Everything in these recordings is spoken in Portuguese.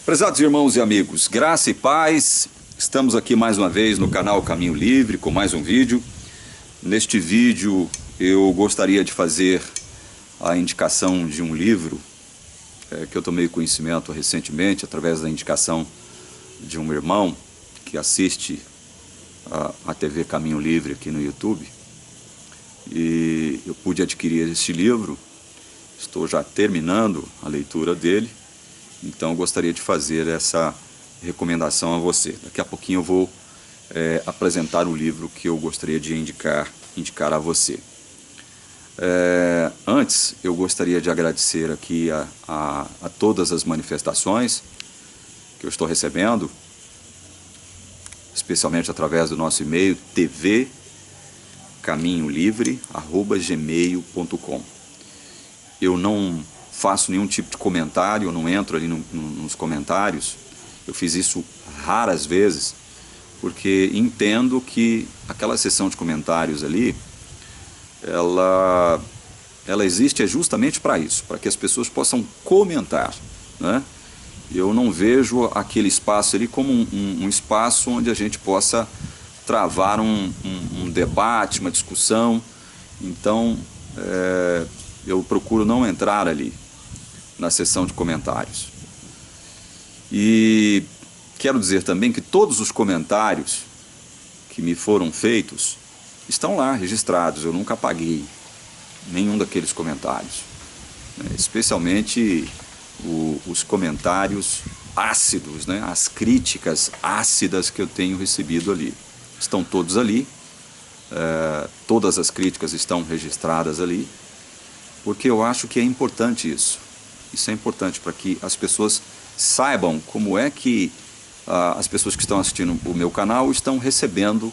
Prezados irmãos e amigos, graça e paz, estamos aqui mais uma vez no canal Caminho Livre com mais um vídeo. Neste vídeo eu gostaria de fazer a indicação de um livro que eu tomei conhecimento recentemente através da indicação de um irmão que assiste a TV Caminho Livre aqui no YouTube. E eu pude adquirir este livro, estou já terminando a leitura dele. Então eu gostaria de fazer essa recomendação a você. Daqui a pouquinho eu vou apresentar o livro que eu gostaria de indicar a você. Antes eu gostaria de agradecer aqui a todas as manifestações que eu estou recebendo, especialmente através do nosso e-mail tvcaminholivre@gmail.com. Eu não faço nenhum tipo de comentário, eu não entro ali nos comentários. Eu fiz isso raras vezes, porque entendo que aquela seção de comentários ali, ela existe justamente para isso, para que as pessoas possam comentar, né? Eu não vejo aquele espaço ali como um espaço onde a gente possa travar um debate, uma discussão. Então, eu procuro não entrar ali na seção de comentários. E quero dizer também que todos os comentários que me foram feitos estão lá registrados. Eu nunca apaguei nenhum daqueles comentários, né? Especialmente os comentários ácidos, né? As críticas ácidas que eu tenho recebido ali. Estão todos ali, todas as críticas estão registradas ali, porque eu acho que é importante isso. Isso é importante para que as pessoas saibam como é que as pessoas que estão assistindo o meu canal estão recebendo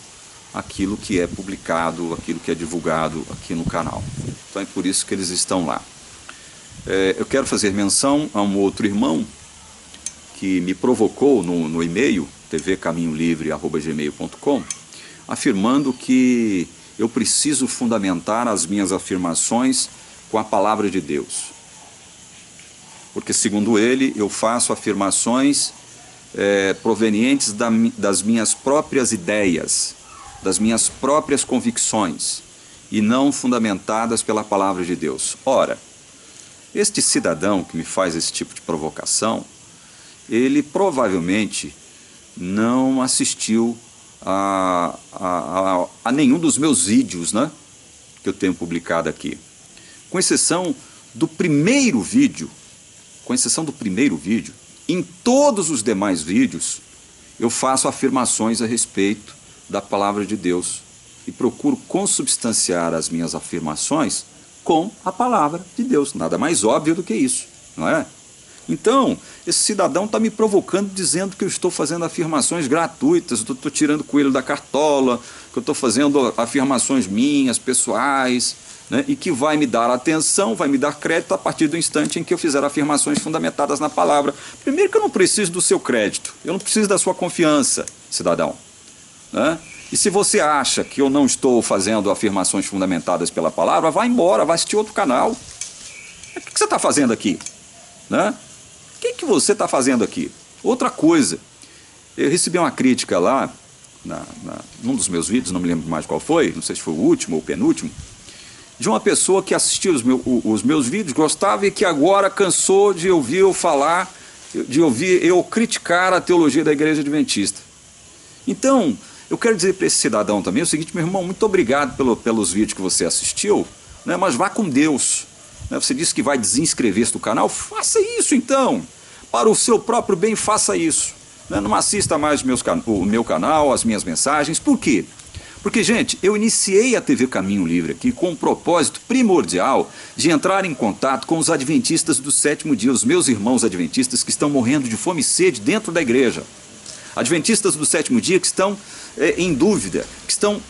aquilo que é publicado, aquilo que é divulgado aqui no canal. Então é por isso que eles estão lá. Eu quero fazer menção a um outro irmão que me provocou no e-mail tvcaminholivre@gmail.com, afirmando que eu preciso fundamentar as minhas afirmações com a palavra de Deus. Porque, segundo ele, eu faço afirmações provenientes das minhas próprias ideias, das minhas próprias convicções, e não fundamentadas pela palavra de Deus. Ora, este cidadão que me faz esse tipo de provocação, ele provavelmente não assistiu a nenhum dos meus vídeos, né, que eu tenho publicado aqui. Com exceção do primeiro vídeo, em todos os demais vídeos, eu faço afirmações a respeito da palavra de Deus e procuro consubstanciar as minhas afirmações com a palavra de Deus. Nada mais óbvio do que isso, não é? Então, esse cidadão está me provocando, dizendo que eu estou fazendo afirmações gratuitas, que eu estou tirando coelho da cartola, que eu estou fazendo afirmações minhas, pessoais, né, e que vai me dar atenção, vai me dar crédito a partir do instante em que eu fizer afirmações fundamentadas na palavra. Primeiro que eu não preciso do seu crédito, eu não preciso da sua confiança, cidadão, né? E se você acha que eu não estou fazendo afirmações fundamentadas pela palavra, vá embora, vai assistir outro canal. O que você está fazendo aqui, né? O que você está fazendo aqui? Outra coisa, eu recebi uma crítica lá, num dos meus vídeos, não me lembro mais qual foi, não sei se foi o último ou o penúltimo, de uma pessoa que assistia os meus vídeos, gostava e que agora cansou de ouvir eu falar, de ouvir eu criticar a teologia da Igreja Adventista. Então, eu quero dizer para esse cidadão também o seguinte: meu irmão, muito obrigado pelos vídeos que você assistiu, né, mas vá com Deus. Né, você disse que vai desinscrever-se do canal, faça isso então. Para o seu próprio bem, faça isso. Né, não assista mais o meu canal, as minhas mensagens. Por quê? Porque, gente, eu iniciei a TV Caminho Livre aqui com um propósito primordial de entrar em contato com os adventistas do sétimo dia, os meus irmãos adventistas que estão morrendo de fome e sede dentro da igreja. Adventistas do sétimo dia que estão em dúvida, que estão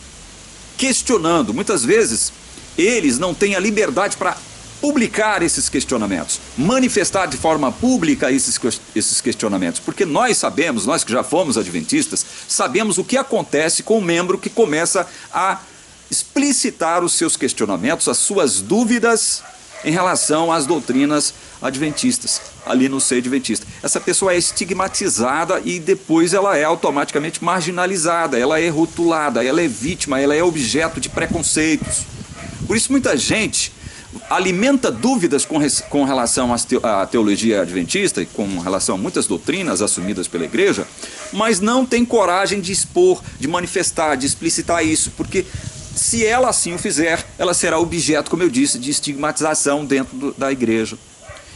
questionando. Muitas vezes, eles não têm a liberdade para publicar esses questionamentos, manifestar de forma pública esses questionamentos, porque nós sabemos, nós que já fomos adventistas, sabemos o que acontece com o membro que começa a explicitar os seus questionamentos, as suas dúvidas em relação às doutrinas adventistas, ali no seio adventista. Essa pessoa é estigmatizada e depois ela é automaticamente marginalizada, ela é rotulada, ela é vítima, ela é objeto de preconceitos. Por isso muita gente alimenta dúvidas com relação à teologia adventista e com relação a muitas doutrinas assumidas pela igreja, mas não tem coragem de expor, de manifestar, de explicitar isso, porque se ela assim o fizer, ela será objeto, como eu disse, de estigmatização dentro da igreja.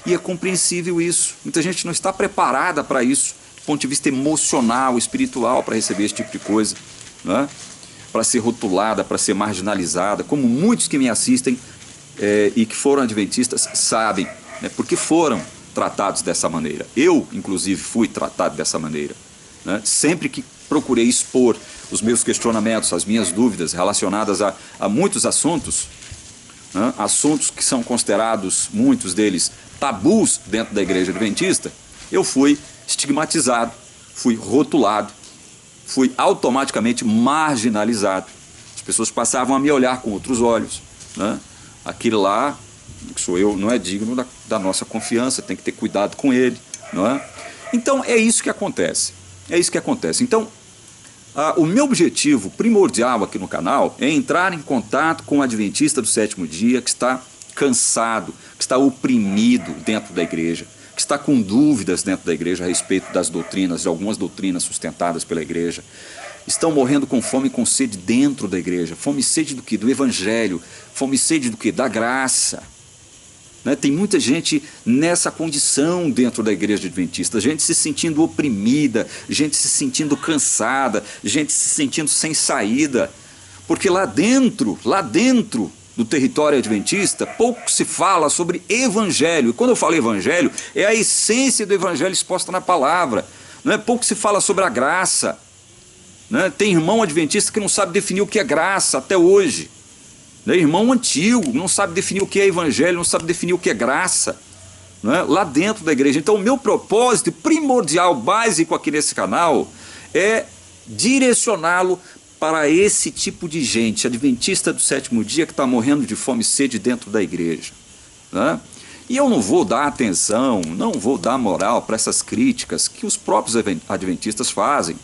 E é compreensível isso. Muita gente não está preparada para isso, do ponto de vista emocional, espiritual, para receber esse tipo de coisa, né? Para ser rotulada, para ser marginalizada, como muitos que me assistem e que foram adventistas sabem, né? Porque foram tratados dessa maneira. Eu, inclusive, fui tratado dessa maneira, né? Sempre que procurei expor os meus questionamentos, as minhas dúvidas relacionadas a muitos assuntos, né? Assuntos que são considerados, muitos deles, tabus dentro da igreja adventista, eu fui estigmatizado, fui rotulado, fui automaticamente marginalizado. As pessoas passavam a me olhar com outros olhos, né? Aquele lá, que sou eu, não é digno da nossa confiança, tem que ter cuidado com ele, não é? Então é isso que acontece, é isso que acontece. Então o meu objetivo primordial aqui no canal é entrar em contato com o adventista do sétimo dia que está cansado, que está oprimido dentro da igreja, que está com dúvidas dentro da igreja a respeito das doutrinas, de algumas doutrinas sustentadas pela igreja. Estão morrendo com fome e com sede dentro da igreja. Fome e sede do quê? Do evangelho. Fome e sede do quê? Da graça. Né? Tem muita gente nessa condição dentro da igreja adventista, gente se sentindo oprimida, gente se sentindo cansada, gente se sentindo sem saída, porque lá dentro do território adventista, pouco se fala sobre evangelho. E quando eu falo evangelho, é a essência do evangelho exposta na palavra. Não é? Pouco se fala sobre a graça. Né? Tem irmão adventista que não sabe definir o que é graça até hoje. Né? Irmão antigo, não sabe definir o que é evangelho, não sabe definir o que é graça. Né? Lá dentro da igreja. Então o meu propósito primordial, básico aqui nesse canal, é direcioná-lo para esse tipo de gente, adventista do sétimo dia, que está morrendo de fome e sede dentro da igreja. Né? E eu não vou dar atenção, não vou dar moral para essas críticas que os próprios adventistas fazem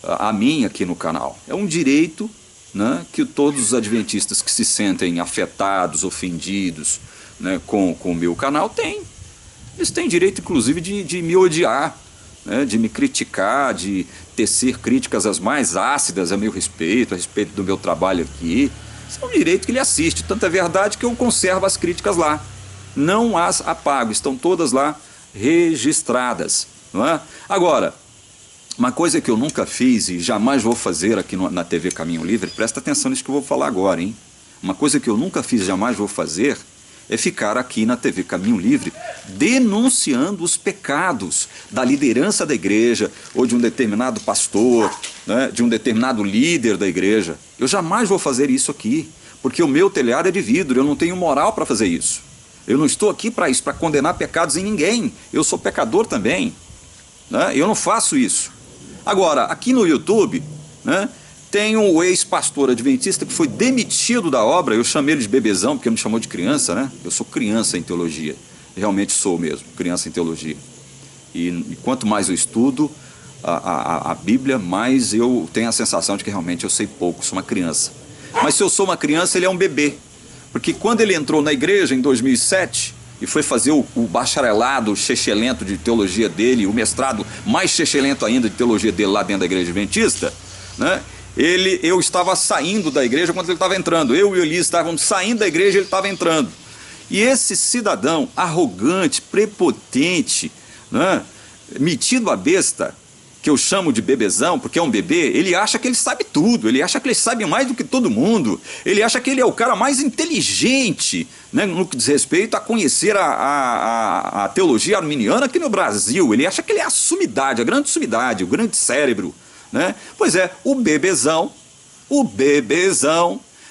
a mim aqui no canal. É um direito, né, que todos os adventistas que se sentem afetados, ofendidos, né, com o meu canal têm. Eles têm direito, inclusive, de me odiar, né, de me criticar, de tecer críticas as mais ácidas a meu respeito, a respeito do meu trabalho aqui. Isso é um direito que ele assiste. Tanto é verdade que eu conservo as críticas lá. Não as apago, estão todas lá registradas. Não é? Agora, uma coisa que eu nunca fiz e jamais vou fazer aqui na TV Caminho Livre, presta atenção nisso que eu vou falar agora, hein? Uma coisa que eu nunca fiz e jamais vou fazer é ficar aqui na TV Caminho Livre denunciando os pecados da liderança da igreja ou de um determinado pastor, né, de um determinado líder da igreja. Eu jamais vou fazer isso aqui, porque o meu telhado é de vidro, eu não tenho moral para fazer isso. Eu não estou aqui para isso, para condenar pecados em ninguém. Eu sou pecador também, né? Eu não faço isso. Agora, aqui no YouTube, né, tem um ex-pastor adventista que foi demitido da obra. Eu chamei ele de bebezão, porque ele me chamou de criança, né? Eu sou criança em teologia, realmente sou mesmo, criança em teologia. E quanto mais eu estudo a Bíblia, mais eu tenho a sensação de que realmente eu sei pouco, sou uma criança. Mas se eu sou uma criança, ele é um bebê. Porque quando ele entrou na igreja em 2007 e foi fazer o bacharelado chechelento de teologia dele, o mestrado mais chechelento ainda de teologia dele lá dentro da igreja adventista, né? Eu estava saindo da igreja quando ele estava entrando. Eu e o Elias estávamos saindo da igreja e ele estava entrando. E esse cidadão arrogante, prepotente, né, metido a besta, que eu chamo de bebezão, porque é um bebê, ele acha que ele sabe tudo, ele acha que ele sabe mais do que todo mundo, ele acha que ele é o cara mais inteligente, né, no que diz respeito a conhecer a teologia arminiana aqui no Brasil. Ele acha que ele é a sumidade, a grande sumidade, o grande cérebro. Né? Pois é, o bebezão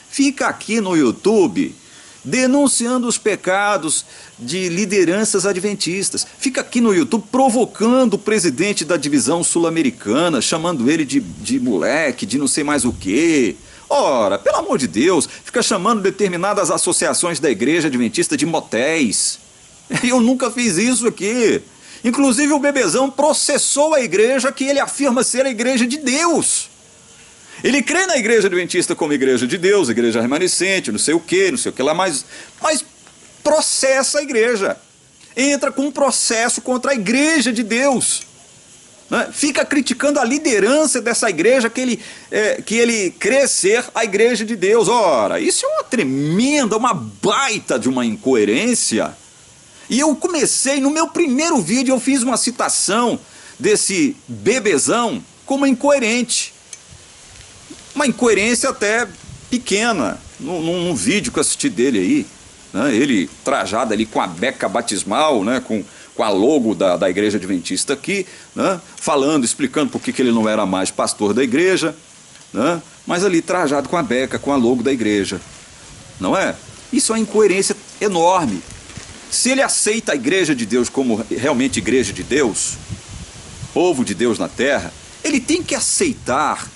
fica aqui no YouTube denunciando os pecados de lideranças adventistas, fica aqui no YouTube provocando o presidente da divisão sul-americana, chamando ele de moleque, de não sei mais o quê. Ora, pelo amor de Deus, fica chamando determinadas associações da igreja adventista de motéis, Eu nunca fiz isso aqui. Inclusive o Bebezão processou a igreja que ele afirma ser a igreja de Deus. Ele crê na igreja adventista como igreja de Deus, igreja remanescente, não sei o que lá, mas processa a igreja. Entra com um processo contra a igreja de Deus. Né? Fica criticando a liderança dessa igreja que ele crê ser a igreja de Deus. Ora, isso é uma tremenda, uma baita de uma incoerência. E eu comecei, no meu primeiro vídeo, eu fiz uma citação desse Bebezão como incoerente. Uma incoerência até pequena, num vídeo que eu assisti dele aí. Né? Ele trajado ali com a beca batismal, né? com a logo da igreja adventista aqui, né? Falando, explicando por que ele não era mais pastor da igreja, né? Mas ali trajado com a beca, com a logo da igreja. Não é? Isso é uma incoerência enorme. Se ele aceita a igreja de Deus como realmente igreja de Deus, povo de Deus na terra, ele tem que aceitar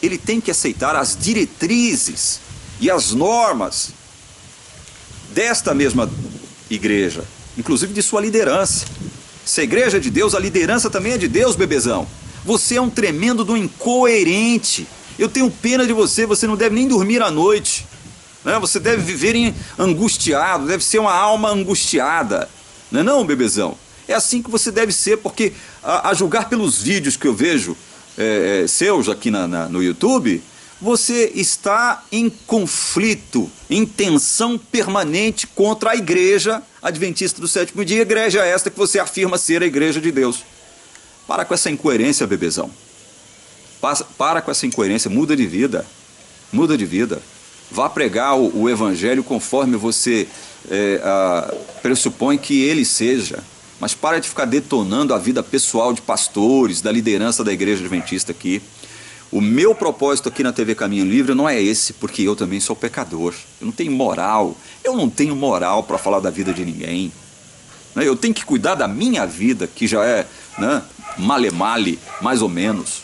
as diretrizes e as normas desta mesma igreja, inclusive de sua liderança. Se a igreja é de Deus, a liderança também é de Deus, Bebezão. Você é um tremendo do incoerente. Eu tenho pena de você, você não deve nem dormir à noite. Né? Você deve viver angustiado, deve ser uma alma angustiada. Não é não, Bebezão? É assim que você deve ser, porque a julgar pelos vídeos que eu vejo seus aqui no YouTube, você está em conflito, em tensão permanente contra a igreja adventista do sétimo dia, igreja esta que você afirma ser a igreja de Deus. Para com essa incoerência, Bebezão. Para com essa incoerência, muda de vida. Muda de vida. Vá pregar o evangelho conforme você pressupõe que ele seja. Mas para de ficar detonando a vida pessoal de pastores, da liderança da igreja adventista aqui. O meu propósito aqui na TV Caminho Livre não é esse, porque eu também sou pecador. Eu não tenho moral. Eu não tenho moral para falar da vida de ninguém. Eu tenho que cuidar da minha vida, que já é male-male, mais ou menos.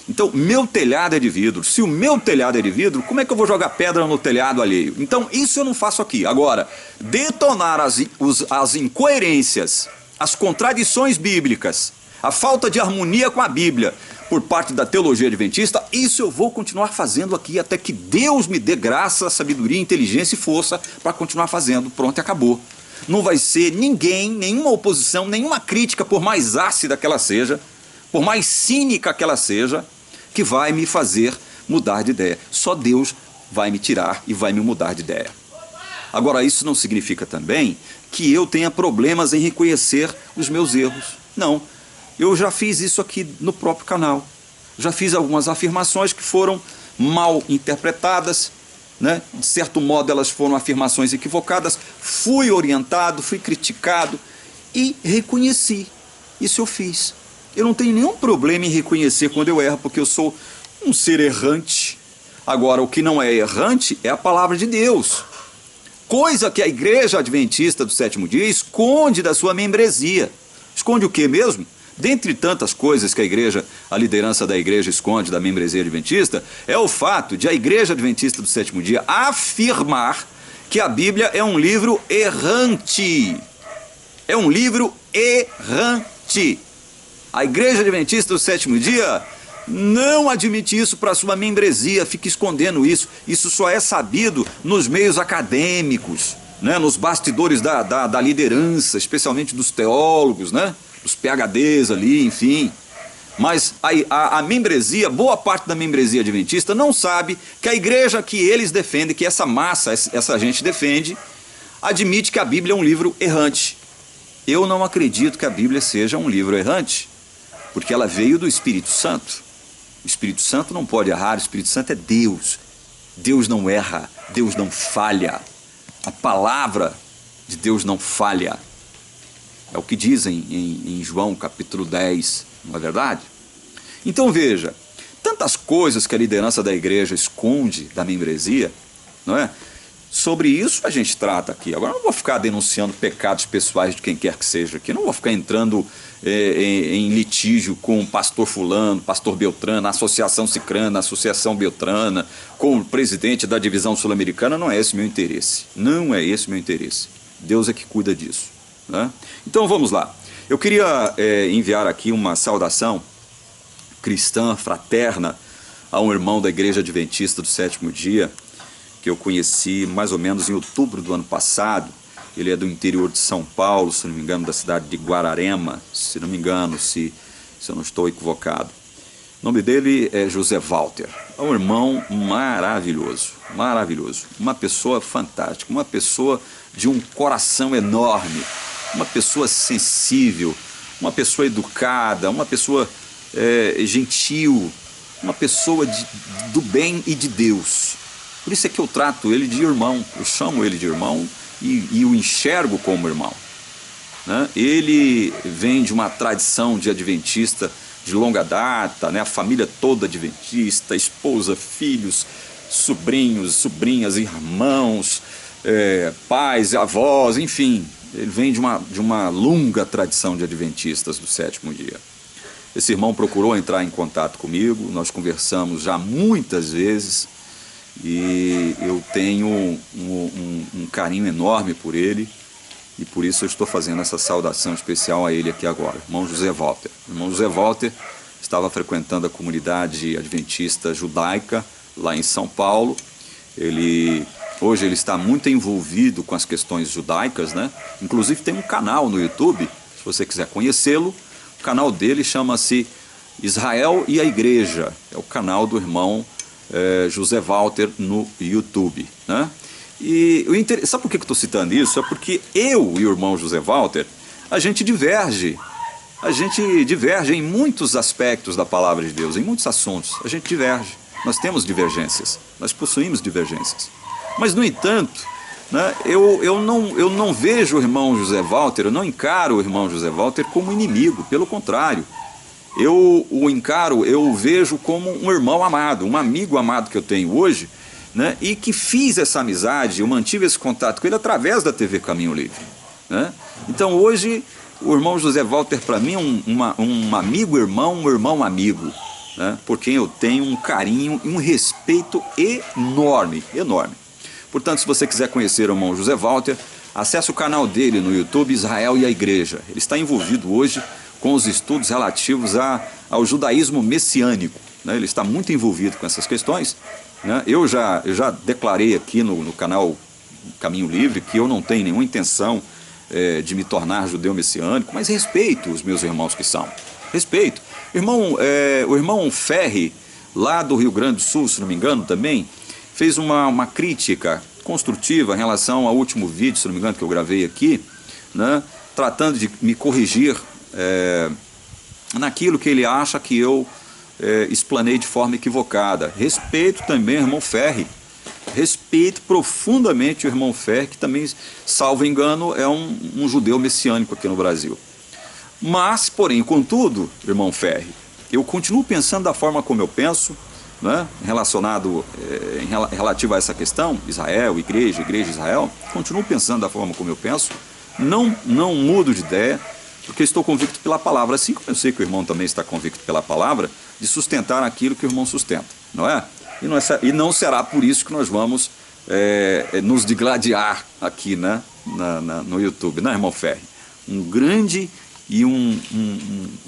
Então, meu telhado é de vidro. Se o meu telhado é de vidro, como é que eu vou jogar pedra no telhado alheio? Então, isso eu não faço aqui. Agora, detonar as incoerências, as contradições bíblicas, a falta de harmonia com a Bíblia por parte da teologia adventista, isso eu vou continuar fazendo aqui até que Deus me dê graça, sabedoria, inteligência e força para continuar fazendo. Pronto, e acabou. Não vai ser ninguém, nenhuma oposição, nenhuma crítica, por mais ácida que ela seja, por mais cínica que ela seja, que vai me fazer mudar de ideia. Só Deus vai me tirar e vai me mudar de ideia. Agora, isso não significa também que eu tenha problemas em reconhecer os meus erros. Não. Eu já fiz isso aqui no próprio canal. Já fiz algumas afirmações que foram mal interpretadas, né? De certo modo elas foram afirmações equivocadas. Fui orientado, fui criticado e reconheci. Isso eu fiz. Eu não tenho nenhum problema em reconhecer quando eu erro, porque eu sou um ser errante. Agora, o que não é errante é a palavra de Deus. Coisa que a igreja adventista do sétimo dia esconde da sua membresia. Esconde o que mesmo? Dentre tantas coisas que a liderança da igreja esconde da membresia adventista, é o fato de a igreja adventista do sétimo dia afirmar que a Bíblia é um livro errante. É um livro errante. A igreja adventista do sétimo dia não admite isso para sua membresia, fica escondendo isso. Isso só é sabido nos meios acadêmicos, né? Nos bastidores da liderança, especialmente dos teólogos, né? Dos PhDs ali, enfim. Mas a membresia, boa parte da membresia adventista não sabe que a igreja que eles defendem, que essa massa, essa gente defende, admite que a Bíblia é um livro errante. Eu não acredito que a Bíblia seja um livro errante, porque ela veio do Espírito Santo. O Espírito Santo não pode errar, o Espírito Santo é Deus. Deus não erra, Deus não falha. A palavra de Deus não falha. É o que dizem em João capítulo 10, não é verdade? Então veja, tantas coisas que a liderança da igreja esconde da membresia, não é? Sobre isso a gente trata aqui. Agora não vou ficar denunciando pecados pessoais de quem quer que seja aqui, não vou ficar entrando em litígio com o pastor fulano, pastor Beltrano, associação cicrana, associação beltrana, com o presidente da divisão sul-americana. Não é esse meu interesse. Não é esse meu interesse. Deus é que cuida disso. né? Então vamos lá. Eu queria enviar aqui uma saudação cristã, fraterna, a um irmão da Igreja Adventista do Sétimo Dia, que eu conheci mais ou menos em outubro do ano passado. Ele é do interior de São Paulo, se não me engano, da cidade de Guararema, se não me engano, se eu não estou equivocado. O nome dele é José Walter. É um irmão maravilhoso, maravilhoso. Uma pessoa fantástica, uma pessoa de um coração enorme, uma pessoa sensível, uma pessoa educada, uma pessoa gentil, uma pessoa do bem e de Deus. Por isso é que eu trato ele de irmão, eu chamo ele de irmão e o enxergo como irmão, né? Ele vem de uma tradição de adventista de longa data, né? A família toda adventista, esposa, filhos, sobrinhos, sobrinhas, irmãos, pais, avós, enfim. Ele vem de uma longa tradição de adventistas do sétimo dia. Esse irmão procurou entrar em contato comigo, nós conversamos já muitas vezes e eu tenho um carinho enorme por ele e por isso eu estou fazendo essa saudação especial a ele aqui agora, irmão José Walter. O irmão José Walter estava frequentando a comunidade adventista judaica lá em São Paulo. Hoje ele está muito envolvido com as questões judaicas, né? Inclusive tem um canal no YouTube, se você quiser conhecê-lo. O canal dele chama-se Israel e a Igreja. É o canal do irmão José Walter no YouTube, né? E sabe por que eu estou citando isso? É porque eu e o irmão José Walter, a gente diverge em muitos aspectos da palavra de Deus, em muitos assuntos. A gente diverge, nós temos divergências, nós possuímos divergências. Mas, no entanto, né, eu não vejo o irmão José Walter, eu não encaro o irmão José Walter como inimigo, pelo contrário. Eu o vejo como um irmão amado, um amigo amado que eu tenho hoje, né, e que fiz essa amizade, eu mantive esse contato com ele através da TV Caminho Livre, né? Então hoje o irmão José Walter para mim é um amigo irmão, um irmão amigo, né, por quem eu tenho um carinho e um respeito enorme, enorme. Portanto, se você quiser conhecer o irmão José Walter, acesse o canal dele no YouTube, Israel e a Igreja. Ele está envolvido hoje com os estudos relativos ao judaísmo messiânico, né? Ele está muito envolvido com essas questões, né? Eu já declarei aqui no canal Caminho Livre que eu não tenho nenhuma intenção de me tornar judeu messiânico, mas respeito os meus irmãos que são. Respeito. O irmão Ferri, lá do Rio Grande do Sul, se não me engano também, fez uma crítica construtiva em relação ao último vídeo, se não me engano, que eu gravei aqui, né, tratando de me corrigir naquilo que ele acha que eu explanei de forma equivocada. Respeito também o irmão Ferri, respeito profundamente o irmão Ferri, que também, salvo engano, é um judeu messiânico aqui no Brasil. Mas, porém, contudo, irmão Ferri, eu continuo pensando da forma como eu penso, né, relativo a essa questão, Israel, Igreja, Israel, continuo pensando da forma como eu penso, não mudo de ideia, porque estou convicto pela palavra, assim como eu sei que o irmão também está convicto pela palavra, de sustentar aquilo que o irmão sustenta, não é? E não será por isso que nós vamos nos digladiar aqui, né, no YouTube, né, irmão Ferri? Um grande e um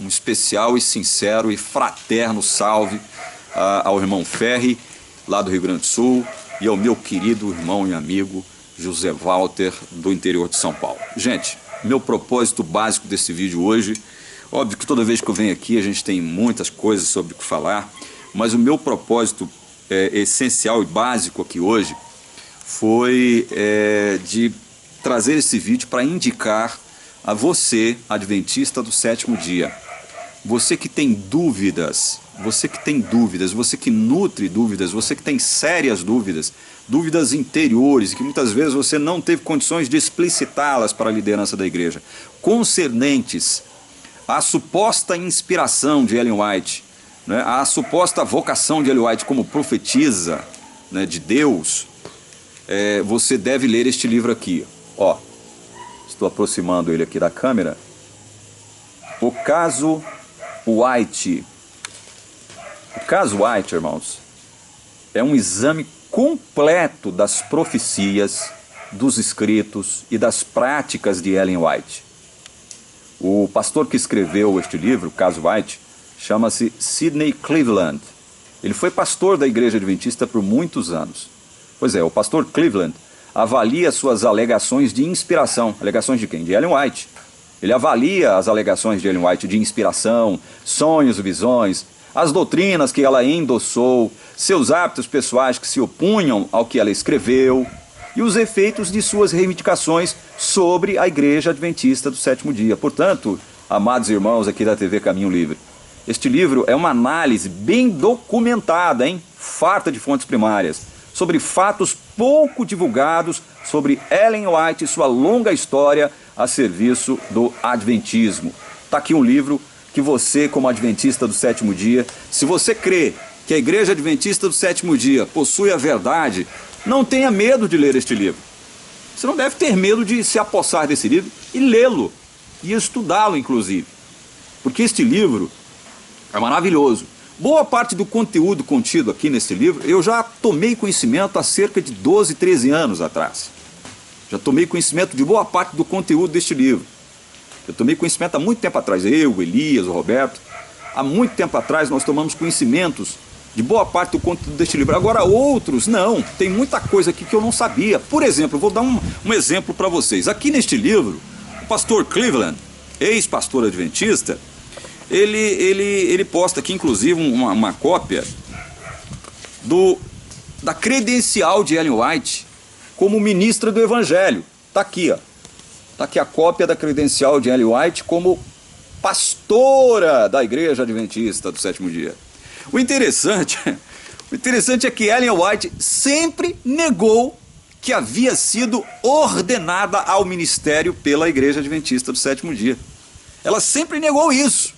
especial e sincero e fraterno salve ao irmão Ferri, lá do Rio Grande do Sul, e ao meu querido irmão e amigo José Walter, do interior de São Paulo. Gente, meu propósito básico desse vídeo hoje, óbvio que toda vez que eu venho aqui a gente tem muitas coisas sobre o que falar, mas o meu propósito essencial e básico aqui hoje foi de trazer esse vídeo para indicar a você, adventista do sétimo dia, você que tem dúvidas, você que nutre dúvidas, você que tem sérias dúvidas, dúvidas interiores, que muitas vezes você não teve condições de explicitá-las para a liderança da igreja, concernentes à suposta inspiração de Ellen White, né, à suposta vocação de Ellen White como profetisa, né, de Deus, você deve ler este livro aqui. Ó, estou aproximando ele aqui da câmera. O caso White. O caso White, irmãos, é um exame completo das profecias, dos escritos e das práticas de Ellen White. O pastor que escreveu este livro, Caso White, chama-se Sidney Cleveland. Ele foi pastor da Igreja Adventista por muitos anos. Pois é, o pastor Cleveland avalia suas alegações de inspiração. Alegações de quem? De Ellen White. Ele avalia as alegações de Ellen White de inspiração, sonhos e visões, as doutrinas que ela endossou, seus hábitos pessoais que se opunham ao que ela escreveu e os efeitos de suas reivindicações sobre a Igreja Adventista do Sétimo Dia. Portanto, amados irmãos aqui da TV Caminho Livre, este livro é uma análise bem documentada, farta de fontes primárias, sobre fatos pouco divulgados sobre Ellen White e sua longa história a serviço do Adventismo. Está aqui um livro que você, como Adventista do Sétimo Dia, se você crê que a Igreja Adventista do Sétimo Dia possui a verdade, não tenha medo de ler este livro. Você não deve ter medo de se apossar desse livro e lê-lo, e estudá-lo inclusive, porque este livro é maravilhoso. Boa parte do conteúdo contido aqui nesse livro eu já tomei conhecimento há cerca de 12, 13 anos atrás. Já tomei conhecimento de boa parte do conteúdo deste livro. Eu tomei conhecimento há muito tempo atrás, eu, o Elias, o Roberto. Há muito tempo atrás nós tomamos conhecimentos de boa parte do conteúdo deste livro. Agora outros não, tem muita coisa aqui que eu não sabia. Por exemplo, eu vou dar um exemplo para vocês. Aqui neste livro, o pastor Cleveland, ex-pastor adventista, ele posta aqui inclusive uma cópia da credencial de Ellen White como ministra do Evangelho. Está aqui, ó. Está aqui a cópia da credencial de Ellen White como pastora da Igreja Adventista do Sétimo Dia. O interessante é que Ellen White sempre negou que havia sido ordenada ao ministério pela Igreja Adventista do Sétimo Dia. Ela sempre negou isso.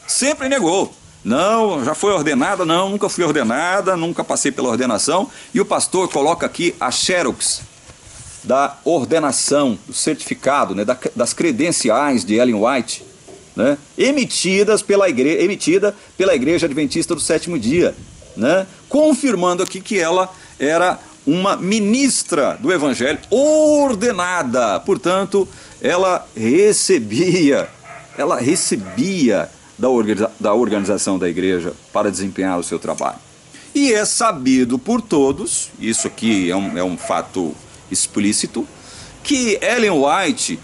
Sempre negou. Não, já foi ordenada? Não, nunca fui ordenada, nunca passei pela ordenação. E o pastor coloca aqui a xerox da ordenação, do certificado, né, das credenciais de Ellen White, né, emitida pela Igreja Adventista do Sétimo Dia, né, confirmando aqui que ela era uma ministra do Evangelho ordenada. Portanto, ela recebia da organização da igreja para desempenhar o seu trabalho. E é sabido por todos, isso aqui é um fato explícito, que Ellen White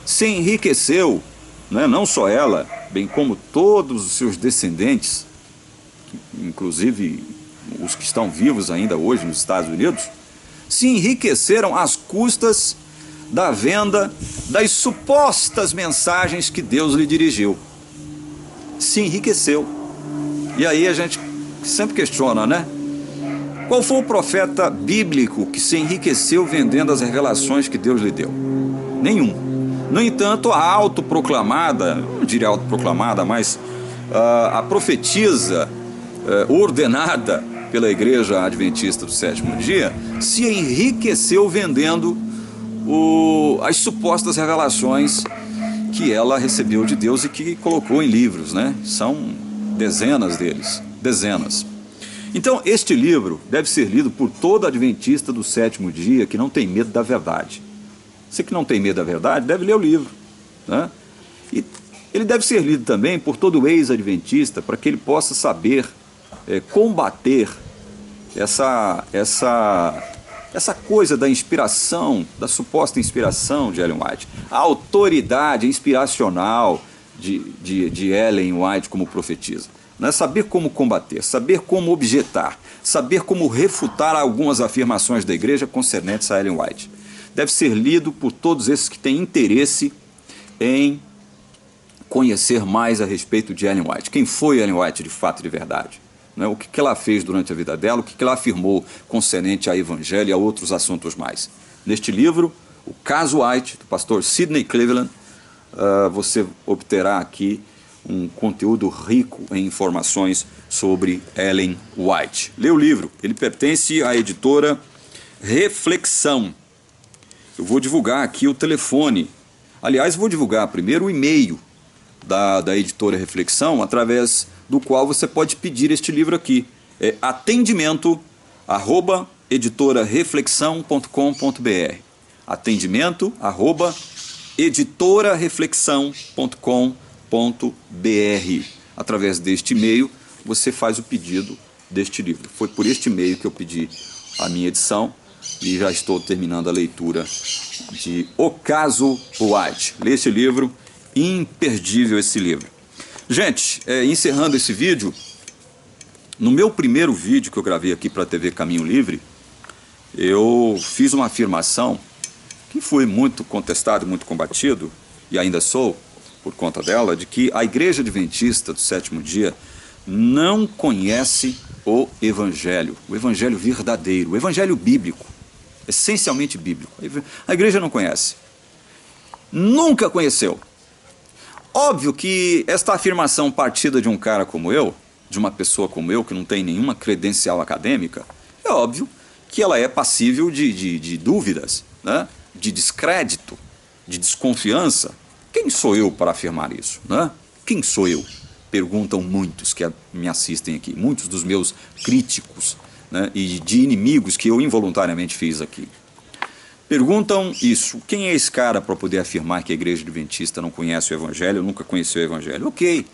se enriqueceu, né, não só ela, bem como todos os seus descendentes, inclusive os que estão vivos ainda hoje nos Estados Unidos, se enriqueceram às custas da venda das supostas mensagens que Deus lhe dirigiu. Se enriqueceu. E aí a gente sempre questiona, né? Qual foi o profeta bíblico que se enriqueceu vendendo as revelações que Deus lhe deu? Nenhum. No entanto, a autoproclamada, não diria autoproclamada, mas a profetisa ordenada pela Igreja Adventista do Sétimo Dia se enriqueceu vendendo as supostas revelações que ela recebeu de Deus e que colocou em livros, né? São dezenas deles, dezenas. Então, este livro deve ser lido por todo adventista do Sétimo Dia que não tem medo da verdade. Você que não tem medo da verdade deve ler o livro, né? E ele deve ser lido também por todo ex-adventista para que ele possa saber combater essa coisa da inspiração, da suposta inspiração de Ellen White, a autoridade inspiracional de Ellen White como profetisa. Né? Saber como combater, saber como objetar, saber como refutar algumas afirmações da igreja concernentes a Ellen White. Deve ser lido por todos esses que têm interesse em conhecer mais a respeito de Ellen White. Quem foi Ellen White de fato e de verdade? Né? O que ela fez durante a vida dela, o que ela afirmou concernente ao Evangelho e a outros assuntos mais. Neste livro, o Caso White, do pastor Sidney Cleveland, você obterá aqui um conteúdo rico em informações sobre Ellen White. Lê o livro, ele pertence à editora Reflexão. Eu vou divulgar aqui o telefone. Aliás, vou divulgar primeiro o e-mail da editora Reflexão, através do qual você pode pedir este livro aqui. É atendimento@editorareflexão.com.br. atendimento@ editorareflexão.com.br. Através deste e-mail você faz o pedido deste livro. Foi por este e-mail que eu pedi a minha edição e já estou terminando a leitura de O Caso White. Lê esse livro, imperdível esse livro. Gente, encerrando esse vídeo, no meu primeiro vídeo que eu gravei aqui para a TV Caminho Livre, eu fiz uma afirmação que foi muito contestado, muito combatido, e ainda sou, por conta dela, de que a Igreja Adventista do Sétimo Dia não conhece o Evangelho verdadeiro, o Evangelho bíblico, essencialmente bíblico. A Igreja não conhece, nunca conheceu. Óbvio que esta afirmação partida de um cara como eu, de uma pessoa como eu, que não tem nenhuma credencial acadêmica, é óbvio que ela é passível de dúvidas, né? De descrédito, de desconfiança. Quem sou eu para afirmar isso? Né? Quem sou eu? Perguntam muitos que me assistem aqui, muitos dos meus críticos, né? E de inimigos que eu involuntariamente fiz aqui. Perguntam isso, quem é esse cara para poder afirmar que a Igreja Adventista não conhece o Evangelho, nunca conheceu o Evangelho? Ok,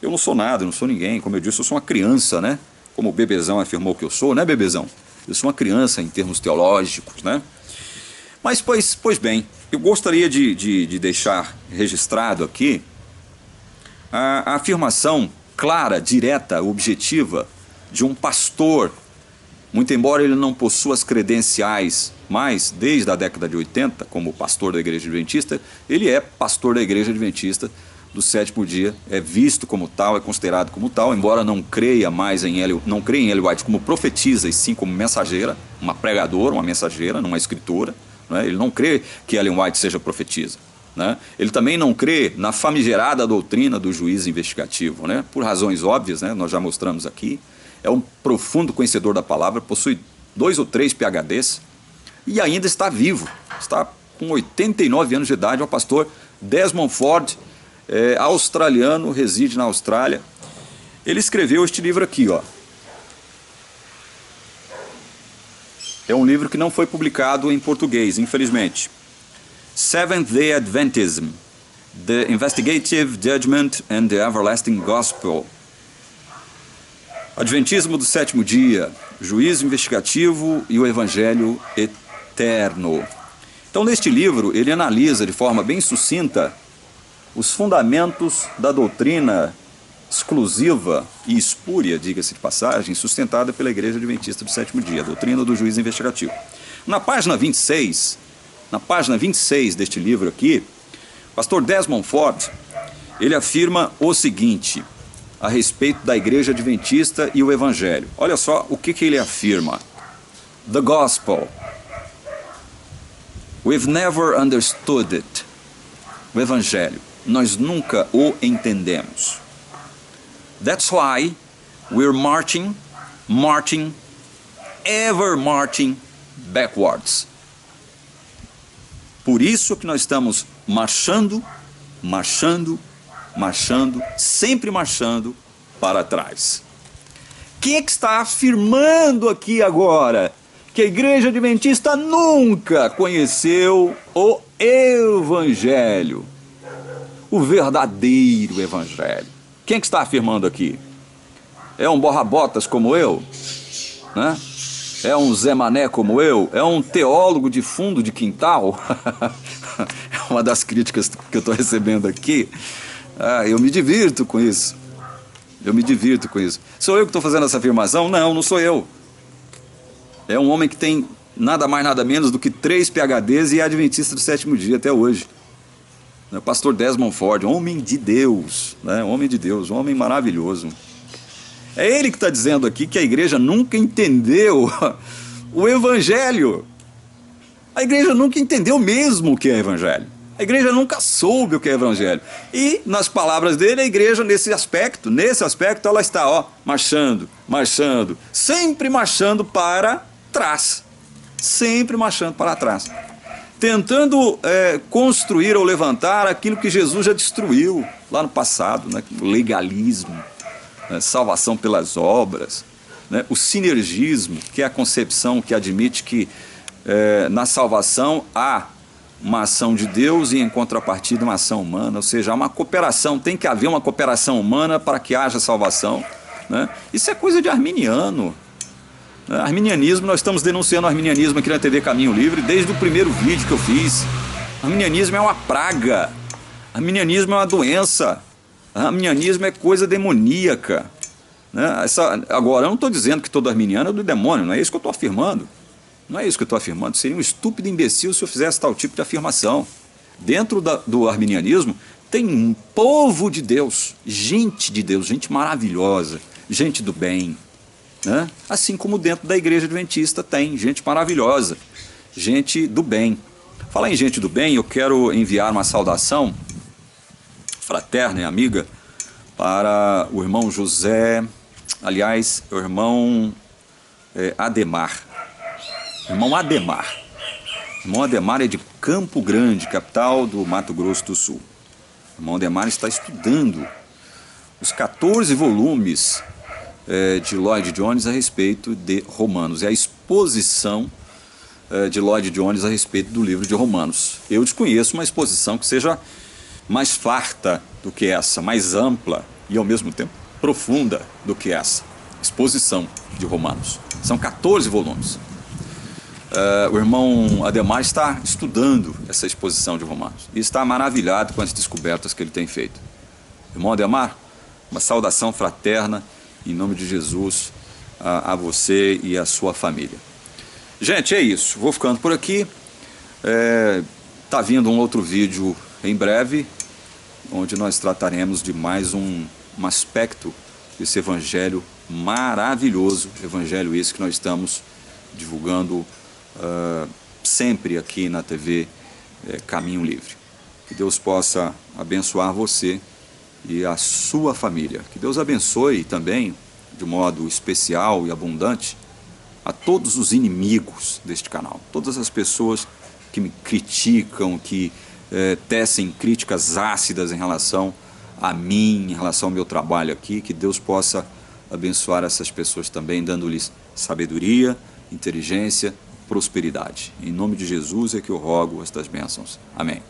eu não sou nada, eu não sou ninguém, como eu disse, eu sou uma criança, né? Como o Bebezão afirmou que eu sou, né, Bebezão? Eu sou uma criança em termos teológicos, né? Mas, pois bem, eu gostaria de deixar registrado aqui a afirmação clara, direta, objetiva de um pastor, muito embora ele não possua as credenciais, mas desde a década de 80, como pastor da Igreja Adventista, ele é pastor da Igreja Adventista do Sétimo Dia, é visto como tal, é considerado como tal, embora não creia mais não creia em Ellen White como profetisa, e sim como mensageira, uma pregadora, uma mensageira, não uma escritora, né? Ele não crê que Ellen White seja profetisa, né? Ele também não crê na famigerada doutrina do juiz investigativo, né? Por razões óbvias, né? Nós já mostramos aqui, é um profundo conhecedor da palavra, possui 2 ou 3 PhDs e ainda está vivo, está com 89 anos de idade, é o pastor Desmond Ford, australiano, reside na Austrália. Ele escreveu este livro aqui, ó. É um livro que não foi publicado em português, infelizmente. Seventh-day Adventism, The Investigative Judgment and the Everlasting Gospel. Adventismo do Sétimo Dia, Juízo Investigativo e o Evangelho Eterno. Então, neste livro, ele analisa de forma bem sucinta os fundamentos da doutrina exclusiva e espúria, diga-se de passagem, sustentada pela Igreja Adventista do Sétimo Dia, a doutrina do juízo investigativo. Na página 26 deste livro aqui, o pastor Desmond Ford, ele afirma o seguinte a respeito da Igreja Adventista e o Evangelho. Olha só o que ele afirma. The Gospel. We've never understood it. O Evangelho. Nós nunca o entendemos. That's why we're marching, ever marching backwards. Por isso que nós estamos marchando, sempre marchando para trás. Quem é que está afirmando aqui agora que a Igreja Adventista nunca conheceu o Evangelho? O verdadeiro Evangelho. Quem é que está afirmando aqui? É um borra-botas como eu? Né? É um Zé Mané como eu? É um teólogo de fundo de quintal? É uma das críticas que eu estou recebendo aqui. Eu me divirto com isso. Sou eu que estou fazendo essa afirmação? Não, não sou eu. É um homem que tem nada mais, nada menos do que 3 PhDs e é adventista do Sétimo Dia até hoje. O pastor Desmond Ford, homem de Deus, né? Homem de Deus, um homem maravilhoso. É ele que está dizendo aqui que a igreja nunca entendeu o Evangelho. A igreja nunca entendeu mesmo o que é Evangelho. A igreja nunca soube o que é Evangelho. E, nas palavras dele, a igreja, nesse aspecto, ela está, marchando, sempre marchando para trás. Tentando construir ou levantar aquilo que Jesus já destruiu lá no passado, né? O legalismo, né? Salvação pelas obras, né? O sinergismo, que é a concepção que admite que na salvação há uma ação de Deus e em contrapartida uma ação humana, ou seja, há uma cooperação, tem que haver uma cooperação humana para que haja salvação, né? Isso é coisa de arminiano, né? Arminianismo, nós estamos denunciando o arminianismo aqui na TV Caminho Livre desde o primeiro vídeo que eu fiz. Arminianismo é uma praga, arminianismo é uma doença, arminianismo é coisa demoníaca, né? Agora, eu não estou dizendo que todo arminiano é do demônio, não é isso que eu estou afirmando. Não é isso que eu estou afirmando. Seria um estúpido imbecil se eu fizesse tal tipo de afirmação. Dentro do arminianismo tem um povo de Deus, gente maravilhosa, gente do bem, né? Assim como dentro da igreja adventista tem gente maravilhosa, gente do bem. Falar em gente do bem, eu quero enviar uma saudação fraterna e amiga para o irmão José, aliás, o irmão Ademar. Irmão Ademar. Irmão Ademar é de Campo Grande, capital do Mato Grosso do Sul. Irmão Ademar está estudando os 14 volumes de Lloyd Jones a respeito de Romanos. É a exposição de Lloyd Jones a respeito do livro de Romanos. Eu desconheço uma exposição que seja mais farta do que essa, mais ampla e ao mesmo tempo profunda do que essa exposição de Romanos. São 14 volumes. O irmão Ademar está estudando essa exposição de Romanos e está maravilhado com as descobertas que ele tem feito. Irmão Ademar, uma saudação fraterna em nome de Jesus a você e a sua família. Gente, é isso. Vou ficando por aqui. Tá vindo um outro vídeo em breve, onde nós trataremos de mais um aspecto desse evangelho maravilhoso, evangelho esse que nós estamos divulgando sempre aqui na TV Caminho Livre. Que Deus possa abençoar você e a sua família. Que Deus abençoe também, de modo especial e abundante, a todos os inimigos deste canal. Todas as pessoas que me criticam, que tecem críticas ácidas em relação a mim, em relação ao meu trabalho aqui. Que Deus possa abençoar essas pessoas também, dando-lhes sabedoria, inteligência, prosperidade. Em nome de Jesus é que eu rogo estas bênçãos. Amém.